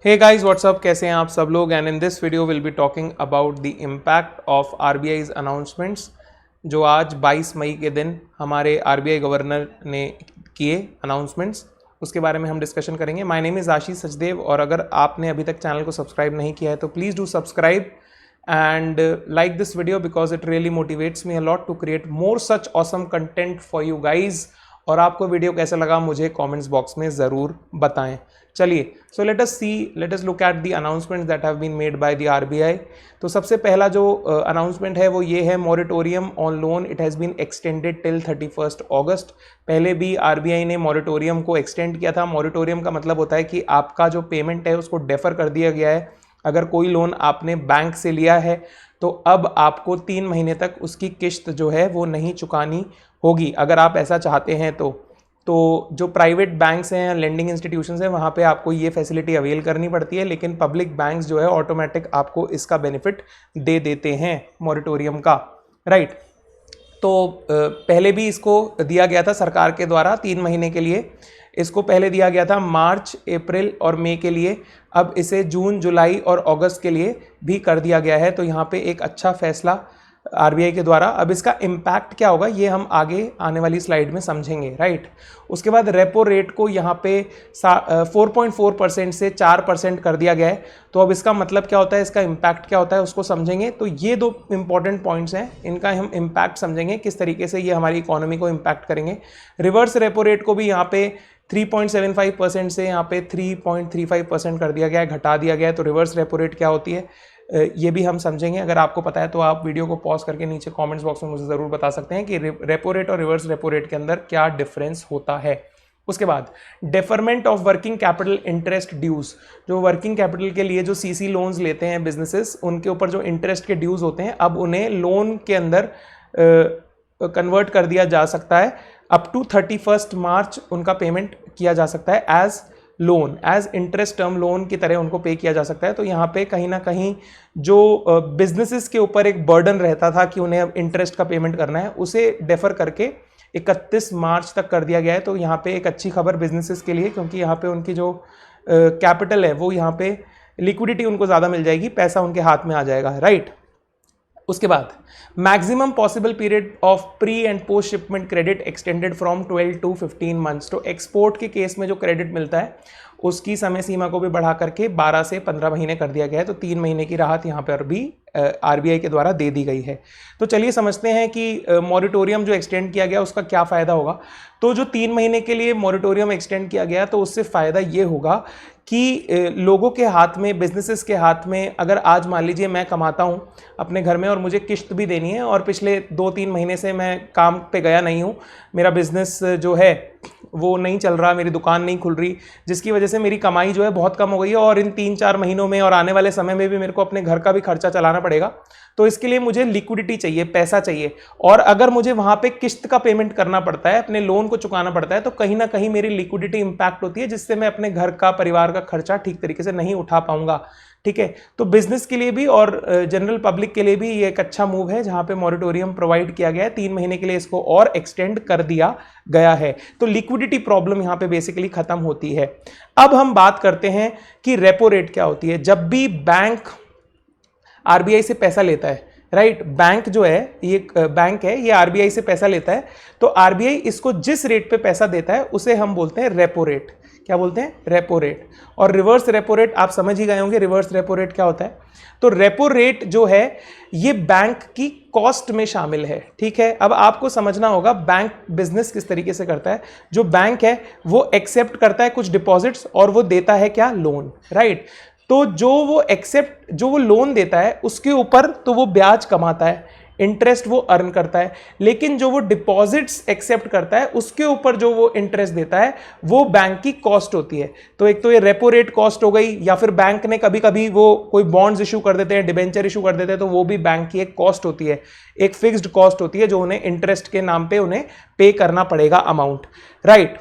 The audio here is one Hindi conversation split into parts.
हे गाइस व्हाट्सअप, कैसे हैं आप सब लोग। And in this video will be talking about the impact of RBI's announcements जो आज 22 मई के दिन हमारे आरबीआई गवर्नर ने किए अनाउंसमेंट्स, उसके बारे में हम डिस्कशन करेंगे। माय नेम इज़ आशीष सचदेव और अगर आपने अभी तक चैनल को सब्सक्राइब नहीं किया है तो please do subscribe and like this video because it really motivates me a lot to create more such awesome content for you guys। और आपको वीडियो कैसा लगा मुझे कमेंट्स बॉक्स में ज़रूर बताएं। चलिए, so let us look at the announcements that have been made by the RBI. तो सबसे पहला जो अनाउंसमेंट है वो ये है, moratorium on loan it has been extended till 31 August. पहले भी आरबीआई ने मॉरेटोरियम को एक्सटेंड किया था। मॉरेटोरियम का मतलब होता है कि आपका जो पेमेंट है उसको डेफर कर दिया गया है। अगर कोई लोन आपने बैंक से लिया है तो अब आपको 3 महीने तक उसकी किश्त जो है वो नहीं चुकानी होगी, अगर आप ऐसा चाहते हैं तो जो प्राइवेट बैंक्स हैं, लेंडिंग इंस्टीट्यूशंस हैं, वहाँ पे आपको ये फैसिलिटी अवेल करनी पड़ती है, लेकिन पब्लिक बैंक्स जो है ऑटोमेटिक आपको इसका बेनिफिट दे देते हैं मॉरेटोरियम का, राइट। तो पहले भी इसको दिया गया था सरकार के द्वारा 3 महीने के लिए। इसको पहले दिया गया था मार्च, अप्रैल और मई के लिए। अब इसे जून, जुलाई और अगस्त के लिए भी कर दिया गया है। तो यहाँ पे एक अच्छा फैसला आरबीआई के द्वारा। अब इसका इम्पैक्ट क्या होगा ये हम आगे आने वाली स्लाइड में समझेंगे, राइट। उसके बाद रेपो रेट को यहाँ पे 4.4% से 4% कर दिया गया है। तो अब इसका मतलब क्या होता है, इसका इम्पैक्ट क्या होता है उसको समझेंगे। तो ये 2 इंपॉर्टेंट पॉइंट्स हैं, इनका हम इम्पैक्ट समझेंगे, किस तरीके से ये हमारी इकोनॉमी को इम्पैक्ट करेंगे। रिवर्स रेपो रेट को भी यहाँ पे 3.75% से यहाँ पे 3.35% कर दिया गया है, घटा दिया गया है। तो रिवर्स रेपो रेट क्या होती है ये भी हम समझेंगे। अगर आपको पता है तो आप वीडियो को पॉज करके नीचे कमेंट्स बॉक्स में मुझे ज़रूर बता सकते हैं कि रेपो रेट और रिवर्स रेपो रेट के अंदर क्या डिफरेंस होता है। उसके बाद deferment of working capital interest dues, जो वर्किंग कैपिटल के लिए जो सीसी लोन्स लेते हैं बिजनेसेस, उनके ऊपर जो इंटरेस्ट के ड्यूज होते हैं अब उन्हें लोन के अंदर कन्वर्ट कर दिया जा सकता है। अप टू 31 मार्च उनका पेमेंट किया जा सकता है as loan, as interest term loan की तरह उनको पे किया जा सकता है। तो यहाँ पे कहीं ना कहीं जो बिजनेसेस के ऊपर एक बर्डन रहता था कि उन्हें अब इंटरेस्ट का पेमेंट करना है, उसे डेफर करके 31 मार्च तक कर दिया गया है। तो यहाँ पे एक अच्छी खबर बिजनेसेस के लिए, क्योंकि यहाँ पे उनकी जो कैपिटल है वो यहाँ पे लिक्विडिटी उनको ज़्यादा मिल जाएगी, पैसा उनके हाथ में आ जाएगा, राइट। उसके बाद maximum possible period of pre and post shipment credit extended from 12 to 15 months. तो एक्सपोर्ट के केस में जो क्रेडिट मिलता है उसकी समय सीमा को भी बढ़ा करके 12 से 15 महीने कर दिया गया है। तो 3 महीने की राहत यहाँ पर भी आरबीआई के द्वारा दे दी गई है। तो चलिए समझते हैं कि मॉरेटोरियम जो एक्सटेंड किया गया उसका क्या फ़ायदा होगा। तो जो 3 महीने के लिए मॉरेटोरियम एक्सटेंड किया गया तो उससे फ़ायदा ये होगा कि लोगों के हाथ में, बिजनेसेस के हाथ में, अगर आज मान लीजिए मैं कमाता हूँ अपने घर में और मुझे किश्त भी देनी है और पिछले 2-3 महीने से मैं काम पे गया नहीं हूँ, मेरा बिजनेस जो है वो नहीं चल रहा, मेरी दुकान नहीं खुल रही, जिसकी वजह से मेरी कमाई जो है बहुत कम हो गई है और इन 3-4 महीनों में और आने वाले समय में भी मेरे को अपने घर का भी खर्चा चलाना पड़ेगा। तो इसके लिए मुझे लिक्विडिटी चाहिए, पैसा चाहिए। और अगर मुझे वहां पे किश्त का पेमेंट करना पड़ता है, अपने लोन को चुकाना पड़ता है, तो कहीं ना कहीं मेरी लिक्विडिटी इंपैक्ट होती है, जिससे मैं अपने घर का, परिवार का खर्चा ठीक तरीके से नहीं उठा पाऊंगा, ठीक है। तो बिजनेस के लिए भी और जनरल पब्लिक के लिए भी ये एक अच्छा मूव है जहां पे मॉरेटोरियम प्रोवाइड किया गया है। 3 महीने के लिए इसको और एक्सटेंड कर दिया गया है। तो लिक्विडिटी प्रॉब्लम यहां पे बेसिकली खत्म होती है। अब हम बात करते हैं कि रेपो रेट क्या होती है। जब भी बैंक आरबीआई से पैसा लेता है, राइट, बैंक जो है, ये बैंक है, ये आरबीआई से पैसा लेता है, तो आरबीआई इसको जिस रेट पे पैसा देता है उसे हम बोलते हैं रेपो रेट। क्या बोलते हैं? Repo rate. और रिवर्स रेपो रेट आप समझ ही गए होंगे, रिवर्स रेपो रेट क्या होता है। तो रेपो रेट जो है ये बैंक की कॉस्ट में शामिल है, ठीक है। अब आपको समझना होगा बैंक बिजनेस किस तरीके से करता है। जो बैंक है वो एक्सेप्ट करता है कुछ डिपॉजिट्स और वो देता है क्या? Loan, right. तो जो वो लोन देता है उसके ऊपर तो वो ब्याज कमाता है, इंटरेस्ट वो अर्न करता है, लेकिन जो वो डिपॉजिट्स एक्सेप्ट करता है उसके ऊपर जो वो इंटरेस्ट देता है वो बैंक की कॉस्ट होती है। तो एक तो ये रेपो रेट कॉस्ट हो गई, या फिर बैंक ने कभी कभी वो कोई बॉन्ड्स इशू कर देते हैं, डिबेंचर इशू कर देते हैं, तो वो भी बैंक की एक कॉस्ट होती है, एक फिक्स्ड कॉस्ट होती है जो उन्हें इंटरेस्ट के नाम पे उन्हें पे करना पड़ेगा अमाउंट, राइट।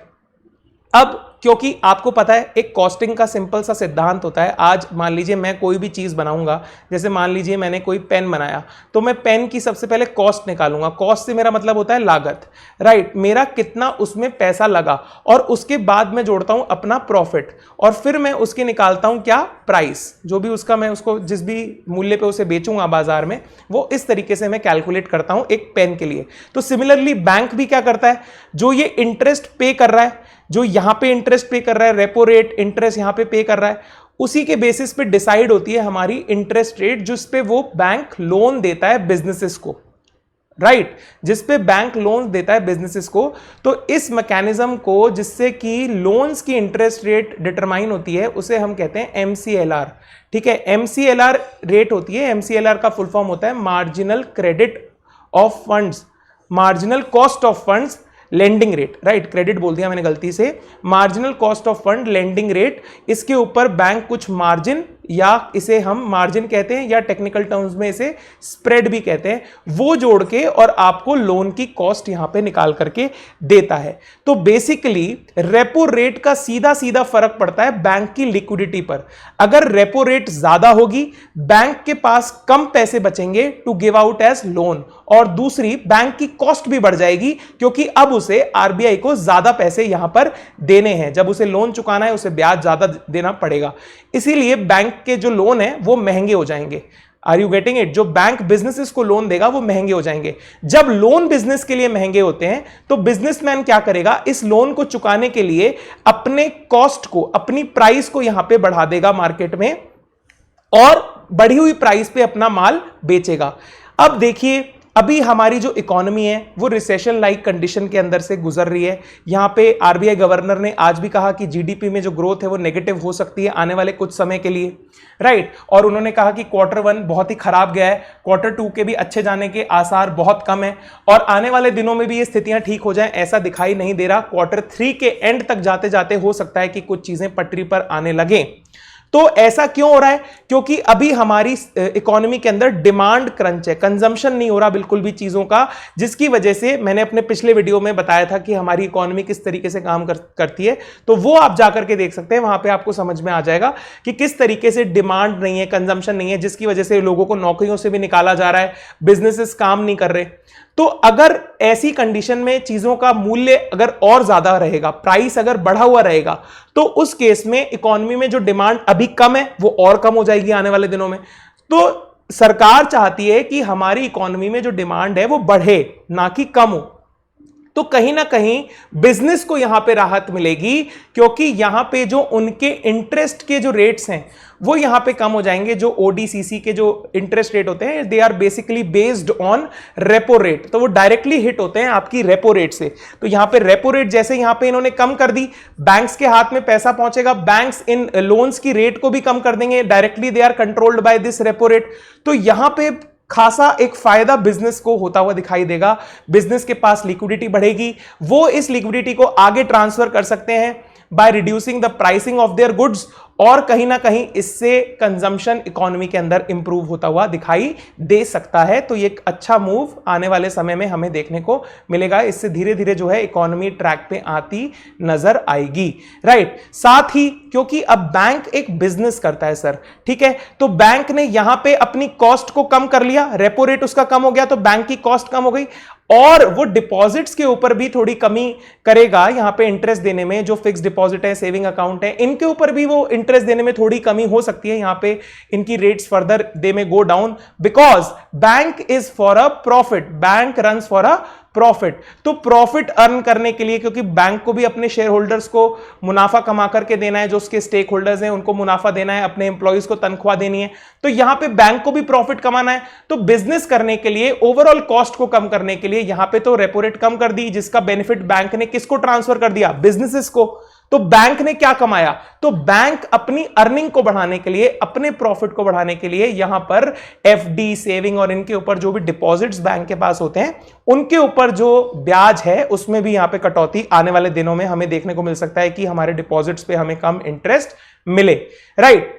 अब क्योंकि आपको पता है एक कॉस्टिंग का सिंपल सा सिद्धांत होता है। आज मान लीजिए मैं कोई भी चीज बनाऊंगा, जैसे मान लीजिए मैंने कोई पेन बनाया, तो मैं पेन की सबसे पहले कॉस्ट निकालूंगा। कॉस्ट से मेरा मतलब होता है लागत, राइट, मेरा कितना उसमें पैसा लगा, और उसके बाद मैं जोड़ता हूं अपना प्रॉफिट, और फिर मैं उसके निकालता हूं क्या, प्राइस, जो भी उसका मैं उसको जिस भी मूल्य पे उसे बेचूंगा बाजार में, वो इस तरीके से मैं कैलकुलेट करता हूं एक पेन के लिए। तो सिमिलरली बैंक भी क्या करता है, जो ये इंटरेस्ट पे कर रहा है, जो यहां पे इंटरेस्ट पे कर रहा है, रेपो रेट इंटरेस्ट यहां पे कर रहा है, उसी के बेसिस पे डिसाइड होती है हमारी इंटरेस्ट रेट, जिस पे वो बैंक लोन देता है बिजनेसेस को, राइट, जिस पे बैंक लोन देता है बिजनेसेस को। तो इस मैकेनिज्म को जिससे कि लोन्स की इंटरेस्ट रेट डिटरमाइन होती है, उसे हम कहते हैं एमसीएलआर। ठीक है, एमसीएलआर रेट होती है, एमसीएलआर का फुल फॉर्म होता है marginal credit of funds, marginal cost of funds lending rate, right, credit बोल दिया मैंने गलती से, marginal cost of fund lending rate. इसके ऊपर बैंक कुछ मार्जिन, या इसे हम मार्जिन कहते हैं, या टेक्निकल टर्म्स में इसे स्प्रेड भी कहते हैं, वो जोड़ के और आपको लोन की कॉस्ट यहां पे निकाल करके देता है। तो बेसिकली रेपो रेट का सीधा सीधा फर्क पड़ता है बैंक की लिक्विडिटी पर। अगर रेपो रेट ज्यादा होगी, बैंक के पास कम पैसे बचेंगे to give out as loan, और दूसरी बैंक की कॉस्ट भी बढ़ जाएगी, क्योंकि अब उसे आरबीआई को ज्यादा पैसे यहां पर देने हैं। जब उसे लोन चुकाना है, उसे ब्याज ज्यादा देना पड़ेगा, इसीलिए बैंक के जो लोन है वो महंगे हो जाएंगे। Are you getting it? जो बैंक बिजनेसेस को लोन देगा वो महंगे हो जाएंगे। जब लोन बिजनेस के लिए महंगे होते हैं, तो बिजनेसमैन क्या करेगा, इस लोन को चुकाने के लिए अपने कॉस्ट को, अपनी प्राइस को यहां पे बढ़ा देगा मार्केट में, और बढ़ी हुई प्राइस पे अपना माल बेचेगा। अब देखिए, अभी हमारी जो इकोनॉमी है वो रिसेशन लाइक कंडीशन के अंदर से गुजर रही है। यहां पे आरबीआई गवर्नर ने आज भी कहा कि जीडीपी में जो ग्रोथ है वो नेगेटिव हो सकती है आने वाले कुछ समय के लिए, राइट, और उन्होंने कहा कि Q1 बहुत ही खराब गया है, Q2 के भी अच्छे जाने के आसार बहुत कम है, और आने वाले दिनों में भी ये स्थितियां ठीक हो जाएं ऐसा दिखाई नहीं दे रहा। Q3 के एंड तक जाते जाते हो सकता है कि कुछ चीजें पटरी पर आने लगे। तो ऐसा क्यों हो रहा है? क्योंकि अभी हमारी इकोनॉमी के अंदर डिमांड क्रंच है, कंजम्पशन नहीं हो रहा बिल्कुल भी चीजों का, जिसकी वजह से मैंने अपने पिछले वीडियो में बताया था कि हमारी इकोनॉमी किस तरीके से काम करती है, तो वो आप जाकर के देख सकते हैं, वहां पे आपको समझ में आ जाएगा कि किस तरीके से डिमांड नहीं है, कंजम्पशन नहीं है, जिसकी वजह से लोगों को नौकरियों से भी निकाला जा रहा है, बिजनेसेस काम नहीं कर रहे। तो अगर ऐसी कंडीशन में चीजों का मूल्य अगर और ज्यादा रहेगा, प्राइस अगर बढ़ा हुआ रहेगा, तो उस केस में इकोनॉमी में जो डिमांड अभी कम है वो और कम हो जाएगी आने वाले दिनों में। तो सरकार चाहती है कि हमारी इकोनॉमी में जो डिमांड है वो बढ़े, ना कि कम हो। तो कहीं ना कहीं बिजनेस को यहां पे राहत मिलेगी, क्योंकि यहां पे जो उनके इंटरेस्ट के जो रेट्स हैं वो यहां पे कम हो जाएंगे। जो ओडीसीसी के जो इंटरेस्ट रेट होते हैं, they are basically based on repo rate, तो वो डायरेक्टली हिट होते हैं आपकी रेपो रेट से। तो यहां पे रेपो रेट जैसे यहां पे इन्होंने कम कर दी, बैंक्स के हाथ में पैसा पहुंचेगा, बैंक्स इन लोन्स की रेट को भी कम कर देंगे, directly they are controlled by this repo rate. तो यहां पे खासा एक फायदा बिजनेस को होता हुआ दिखाई देगा। बिजनेस के पास लिक्विडिटी बढ़ेगी, वो इस लिक्विडिटी को आगे ट्रांसफर कर सकते हैं by reducing the pricing of their goods, और कहीं ना कहीं इससे कंजम्पशन इकोनॉमी के अंदर इंप्रूव होता हुआ दिखाई दे सकता है। तो ये एक अच्छा मूव आने वाले समय में हमें देखने को मिलेगा। इससे धीरे धीरे जो है इकोनॉमी ट्रैक पे आती नजर आएगी, राइट। साथ ही क्योंकि अब बैंक एक बिजनेस करता है सर, ठीक है, तो बैंक ने यहां पे अपनी कॉस्ट को कम कर लिया, रेपो रेट उसका कम हो गया, तो बैंक की कॉस्ट कम हो गई, और वो डिपॉजिट्स के ऊपर भी थोड़ी कमी करेगा यहां पे इंटरेस्ट देने में। जो फिक्स डिपॉजिट है, सेविंग अकाउंट है, इनके ऊपर भी वो इंटरेस्ट देने में थोड़ी कमी हो सकती है। यहां पे इनकी रेट्स फर्दर दे में go down, because bank is for a profit, bank runs for a profit. तो प्रॉफिट अर्न करने के लिए, क्योंकि बैंक को भी अपने शेयर होल्डर्स को मुनाफा कमा करके देना है, जो उसके स्टेक होल्डर्स हैं उनको मुनाफा देना है, अपने एम्प्लॉइज को तनख्वाह देनी है, तो यहां पे बैंक को भी प्रॉफिट कमाना है। तो बिजनेस करने के लिए, ओवरऑल कॉस्ट को कम करने के लिए यहां पे तो रेपो रेट कम कर दी, जिसका बेनिफिट बैंक ने किसको ट्रांसफर कर दिया, बिजनेसेस को। तो बैंक ने क्या कमाया, तो बैंक अपनी अर्निंग को बढ़ाने के लिए, अपने प्रॉफिट को बढ़ाने के लिए यहां पर एफडी, सेविंग और इनके ऊपर जो भी डिपॉजिट्स बैंक के पास होते हैं उनके ऊपर जो ब्याज है उसमें भी यहां पे कटौती आने वाले दिनों में हमें देखने को मिल सकता है कि हमारे डिपॉजिट्स पे हमें कम इंटरेस्ट मिले, राइट।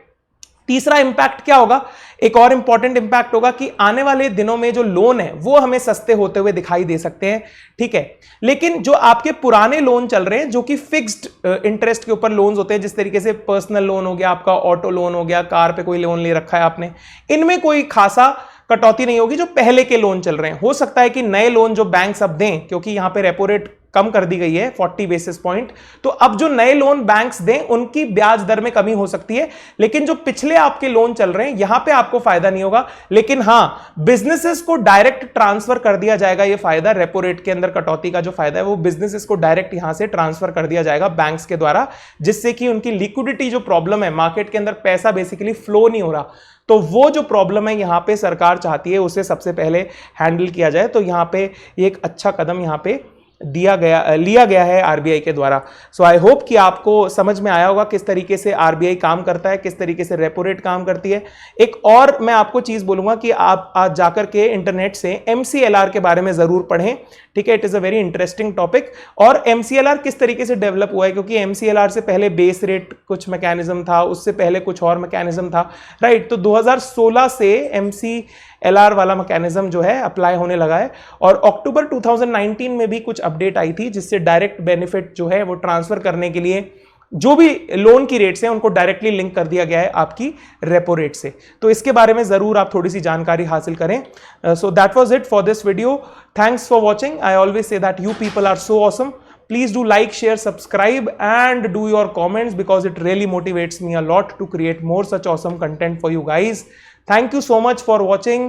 तीसरा इंपैक्ट क्या होगा, एक और इंपॉर्टेंट इंपैक्ट होगा कि आने वाले दिनों में जो लोन है वो हमें सस्ते होते हुए दिखाई दे सकते हैं, ठीक है। लेकिन जो आपके पुराने लोन चल रहे हैं जो कि फिक्स्ड इंटरेस्ट के ऊपर लोन्स होते हैं, जिस तरीके से पर्सनल लोन हो गया, आपका ऑटो लोन हो गया, कार पे कोई लोन ले रखा है आपने, इनमें कोई खासा कटौती नहीं होगी जो पहले के लोन चल रहे हैं। हो सकता है कि नए लोन जो बैंक्स अब दें, क्योंकि यहां पे रेपो रेट कम कर दी गई है 40 बेसिस पॉइंट, तो अब जो नए लोन बैंक्स दें उनकी ब्याज दर में कमी हो सकती है। लेकिन जो पिछले आपके लोन चल रहे हैं यहां पे आपको फायदा नहीं होगा। लेकिन हां, बिजनेसेस को डायरेक्ट ट्रांसफर कर दिया जाएगा, ये फायदा रेपो रेट के अंदर कटौती का जो फायदा है वो बिजनेसेस को डायरेक्ट यहां से ट्रांसफर कर दिया जाएगा बैंक्स के द्वारा, जिससे कि उनकी लिक्विडिटी जो प्रॉब्लम है, मार्केट के अंदर पैसा बेसिकली फ्लो नहीं हो रहा, तो वो जो प्रॉब्लम है यहां पे सरकार चाहती है उसे सबसे पहले हैंडल किया जाए। तो यहां पे एक अच्छा कदम यहां पे लिया गया है आरबीआई के द्वारा। सो आई होप कि आपको समझ में आया होगा किस तरीके से आरबीआई काम करता है, किस तरीके से रेपो रेट काम करती है। एक और मैं आपको चीज बोलूंगा कि आप आज जाकर के इंटरनेट से एमसीएलआर के बारे में जरूर पढ़ें, ठीक है। It is a very interesting topic. और एमसीएलआर किस तरीके से डेवलप हुआ है, क्योंकि एमसीएलआर से पहले बेस रेट कुछ मैकेनिज्म था, उससे पहले कुछ और मैकेनिज्म था, राइट। तो 2016 से एमसीएलआर वाला मैकेनिज्म जो है अप्लाई होने लगा है, और अक्टूबर 2019 में भी कुछ अपडेट आई थी जिससे डायरेक्ट बेनिफिट जो है वो ट्रांसफर करने के लिए जो भी लोन की रेट्स हैं उनको डायरेक्टली लिंक कर दिया गया है आपकी रेपो रेट से। तो इसके बारे में जरूर आप थोड़ी सी जानकारी हासिल करें। So that was it for this video. Thanks for watching. I always say that you people are so awesome. Please do like, share, subscribe and do your comments because it really motivates me a lot to create more such awesome content for you guys. Thank you so much for watching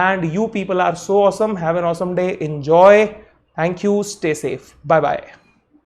and you people are so awesome. Have an awesome day. Enjoy. Thank you. Stay safe. Bye bye.